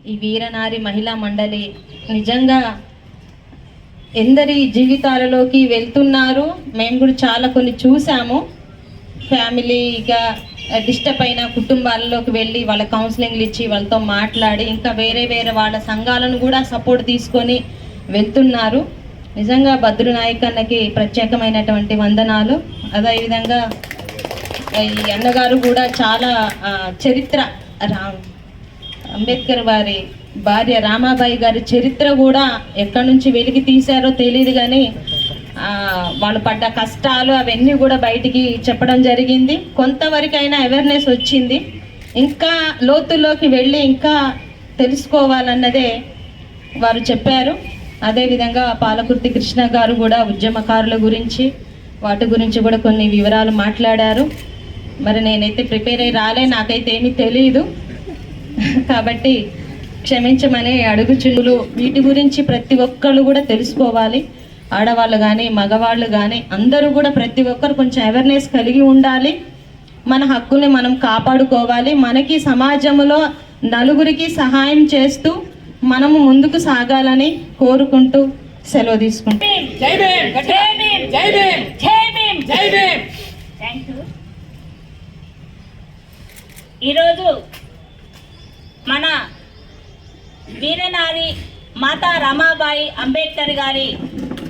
ఈ వీరనారి మహిళా మండలి నిజంగా ఎందరి జీవితాలలోకి వెళ్తున్నారు. మేము కూడా చాలా కొన్ని చూసాము. ఫ్యామిలీగా డిస్టర్బ్ అయిన కుటుంబాలలోకి వెళ్ళి వాళ్ళ కౌన్సిలింగ్లు ఇచ్చి వాళ్ళతో మాట్లాడి ఇంకా వేరే వాళ్ళ సంఘాలను కూడా సపోర్ట్ తీసుకొని వెళ్తున్నారు. నిజంగా భద్రు నాయక్ అన్నకి ప్రత్యేకమైనటువంటి వందనాలు. అదేవిధంగా ఈ అన్నగారు కూడా చాలా చరిత్ర అంబేద్కర్ వారి భార్య రామాబాయి గారి చరిత్ర కూడా ఎక్కడి నుంచి వెలికి తీశారో తెలియదు, కానీ వాళ్ళు పడ్డ కష్టాలు అవన్నీ కూడా బయటికి చెప్పడం జరిగింది. కొంతవరకైనా అవేర్నెస్ వచ్చింది. ఇంకా లోతుల్లోకి వెళ్ళి ఇంకా తెలుసుకోవాలన్నదే వారు చెప్పారు. అదేవిధంగా పాలకుర్తి కృష్ణ గారు కూడా ఉద్యమకారుల గురించి వాటి గురించి కూడా కొన్ని వివరాలు మాట్లాడారు. మరి నేనైతే ప్రిపేర్ అయ్యి రాలే, నాకైతే ఏమీ తెలియదు, కాబట్టి క్షమించమని అడుగుచులు. వీటి గురించి ప్రతి ఒక్కళ్ళు కూడా తెలుసుకోవాలి. ఆడవాళ్ళు కానీ మగవాళ్ళు కానీ అందరూ కూడా ప్రతి ఒక్కరు కొంచెం అవేర్నెస్ కలిగి ఉండాలి. మన హక్కుల్ని మనం కాపాడుకోవాలి. మనకి సమాజంలో నలుగురికి సహాయం చేస్తూ మనము ముందుకు సాగాలని కోరుకుంటూ సెలవు తీసుకుంటాం. ఈరోజు మన వీరనారి మాతా రమాబాయి అంబేద్కర్ గారి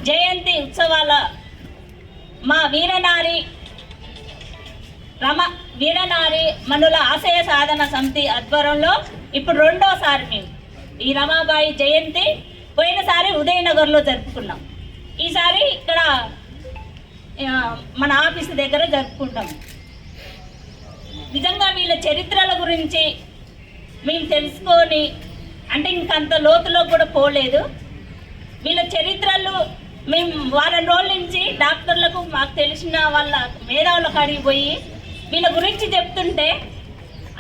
జయంతి ఉత్సవాల మా వీరనారి మనుల ఆశయ సాధన సమితి ఆధ్వర్యంలో ఇప్పుడు రెండోసారి మేము ఈ రమాబాయి జయంతి పోయినసారి ఉదయనగర్లో జరుపుకున్నాం. ఈసారి ఇక్కడ మన ఆఫీస్ దగ్గర జరుపుకుంటాం. నిజంగా వీళ్ళ చరిత్రల గురించి మేము తెలుసుకొని, అంటే ఇంకంత లోతులో కూడా పోలేదు. వీళ్ళ చరిత్రలు మేము వారం రోజుల నుంచి డాక్టర్లకు మాకు తెలిసిన వాళ్ళ మేధావులకు అడిగిపోయి వీళ్ళ గురించి చెప్తుంటే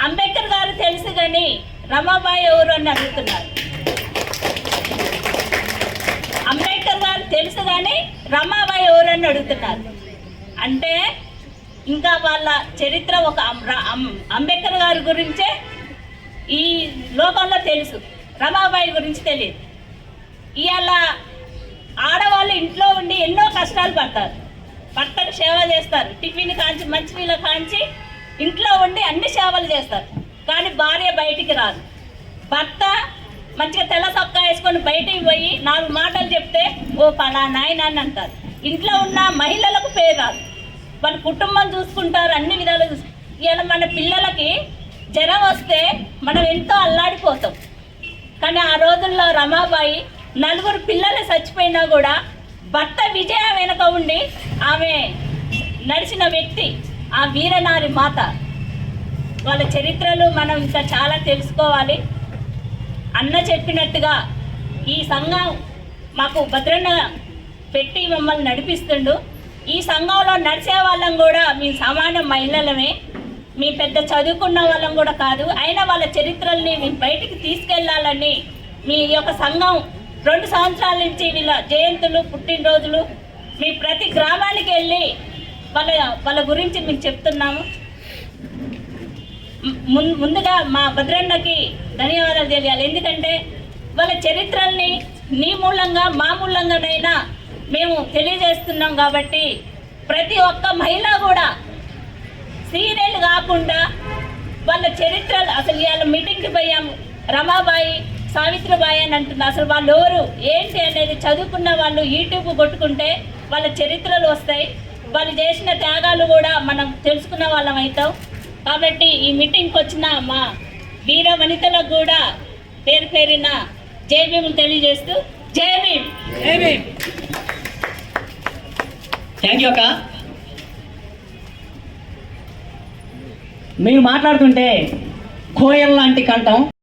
అంబేద్కర్ గారు తెలుసు కానీ రమాబాయి ఎవరు అని అడుగుతున్నారు. అంబేద్కర్ గారు తెలుసు కానీ రమాబాయి ఎవరు అని అడుగుతున్నారు. అంటే ఇంకా వాళ్ళ చరిత్ర ఒక అంబేద్కర్ గారి గురించే ఈ లోకంలో తెలుసు, రమాబాయి గురించి తెలియదు. ఇవాళ ఆడవాళ్ళు ఇంట్లో ఉండి ఎన్నో కష్టాలు పడతారు, భర్తకు సేవ చేస్తారు, టిఫిన్ కాంచి మంచినీళ్ళ కాంచి ఇంట్లో ఉండి అన్ని సేవలు చేస్తారు. కానీ భార్య బయటికి రాదు. భర్త మంచిగా తెల్ల సొక్కా వేసుకొని బయటికి పోయి 4 మాటలు చెప్తే ఓ పలానా ఆయన అని అంటారు. ఇంట్లో ఉన్న మహిళలకు పేరు రాదు. వాళ్ళ కుటుంబం చూసుకుంటారు, అన్ని విధాలు చూసుకుంటారు. ఇవాళ మన పిల్లలకి జ్వరం వస్తే మనం ఎంతో అల్లాడిపోతాం. కానీ ఆ రోజుల్లో రమాబాయి 4 పిల్లలు చచ్చిపోయినా కూడా భర్త విజయ వెనుక ఉండి ఆమె నడిచిన వ్యక్తి ఆ వీరనారి మాత. వాళ్ళ చరిత్రలు మనం ఇంకా చాలా తెలుసుకోవాలి. అన్న చెప్పినట్టుగా ఈ సంఘం మాకు భద్రన్న పెట్టి మమ్మల్ని నడిపిస్తుండు. ఈ సంఘంలో నడిచే వాళ్ళం కూడా మీ సమాన మహిళలమే, మీ పెద్ద చదువుకున్న వాళ్ళం కూడా కాదు. అయినా వాళ్ళ చరిత్రల్ని మేము బయటికి తీసుకెళ్లాలని మీ యొక్క సంఘం 2 సంవత్సరాల నుంచి వీళ్ళ జయంతులు పుట్టినరోజులు మీ ప్రతి గ్రామానికి వెళ్ళి వాళ్ళ గురించి మేము చెప్తున్నాము. ముందుగా మా భద్రన్నకి ధన్యవాదాలు తెలియాలి. ఎందుకంటే వాళ్ళ చరిత్రల్ని నీ మూలంగా మా మూలంగానైనా మేము తెలియజేస్తున్నాం. కాబట్టి ప్రతి ఒక్క మహిళ కూడా సీరియల్ కాకుండా వాళ్ళ చరిత్రలు, అసలు ఇవాళ మీటింగ్కి పోయాము, రమాబాయి సావిత్రిబాయి అని అంటున్నారు. అసలు వాళ్ళు ఎవరు ఏంటి అనేది చదువుకున్న వాళ్ళు యూట్యూబ్ కొట్టుకుంటే వాళ్ళ చరిత్రలు వస్తాయి. వాళ్ళు చేసిన త్యాగాలు కూడా మనం తెలుసుకున్న వాళ్ళం అవుతాం. కాబట్టి ఈ మీటింగ్కి వచ్చిన మా వీర వనితలకు కూడా పేరు పేరిన జై భీమ్ తెలియజేస్తూ జై భీమ్. థ్యాంక్ యూ అక్క. మీరు మాట్లాడుతుంటే కోయల్ లాంటి కంఠం